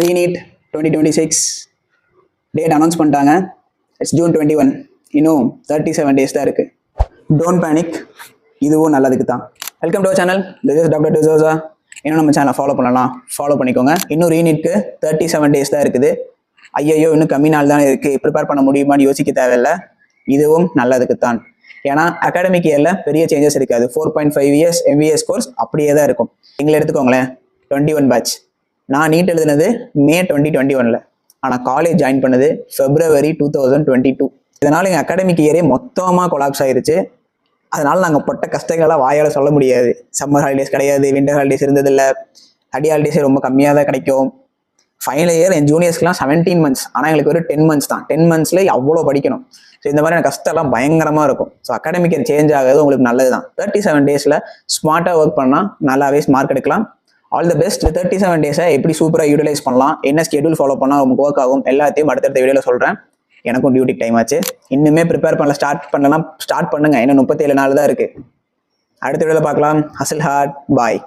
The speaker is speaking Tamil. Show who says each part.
Speaker 1: ரீநீட் 2026 டேட் அனௌன்ஸ் பண்ணிட்டாங்க. It's June 21. இன்னும் 37 days தான் இருக்குது. டோன்ட் பேனிக், இதுவும் நல்லதுக்கு தான். Welcome to our channel. This is doctor D'Souza. இன்னும் நம்ம சேனலை ஃபாலோ பண்ணிக்கோங்க. இன்னும் ரீநீட்க்கு 37 days தான் இருக்குது. ஐயோ இன்னும் கம்மி நாள் தானே இருக்குது, ப்ரிப்பேர் பண்ண முடியுமான்னு யோசிக்க தேவையில்லை. இதுவும் நல்லதுக்கு தான். ஏன்னா அகாடமிக் இயரில் பெரிய சேஞ்சஸ் இருக்காது. 4.5 years MBS கோர்ஸ் அப்படியே தான் இருக்கும். எங்களை எடுத்துக்கோங்களேன், 21 பேட்ச். நான் நீட் எழுதுனது May 2021. ஆனால் காலேஜ் ஜாயின் பண்ணது February 2022. இதனால் எங்கள் அகாடமிக் இயரே மொத்தமாக கொலாப்ஸ் ஆயிருச்சு. அதனால் நாங்கள் பட்ட கஷ்டங்கள்லாம் வாயால் சொல்ல முடியாது. சம்மர் ஹாலிடேஸ் கிடையாது, விண்டர் ஹாலிடேஸ் இருந்ததில்லை, ஸ்டடி ஹாலிடேஸே ரொம்ப கம்மியாக தான் கிடைக்கும். ஃபைனல் இயர் என் ஜூனியர்ஸ்க்குலாம் 17 months, ஆனால் எங்களுக்கு ஒரு 10 months தான். 10 monthsல அவ்வளோ படிக்கணும். ஸோ இந்த மாதிரியான கஷ்டம்லாம் பயங்கரமாக இருக்கும். ஸோ அகாடமிக் இயர் சேஞ்ச் ஆகிறது உங்களுக்கு நல்லது தான். 37 daysல ஸ்மார்ட்டாக ஒர்க் பண்ணால் நல்லாவே மார்க் எடுக்கலாம். All the best. 37 daysை எப்படி சூப்பராக யூட்டிலைஸ் பண்ணலாம், என்ன ஸ்கெடியூல் ஃபாலோ பண்ணால் நமக்கு ஒர்க் ஆகும், எல்லாத்தையும் அடுத்தடுத்த வீடியோவில் சொல்கிறேன். எனக்கும் டியூட்டிக்கு டைம் ஆச்சு. இன்னுமே ப்ரிப்பேர் பண்ணல, ஸ்டார்ட் பண்ணுங்க. இன்னும் 37 நாள் தான் இருக்குது. அடுத்த வீடியோவில் பார்க்கலாம். Hustle hard. பாய்.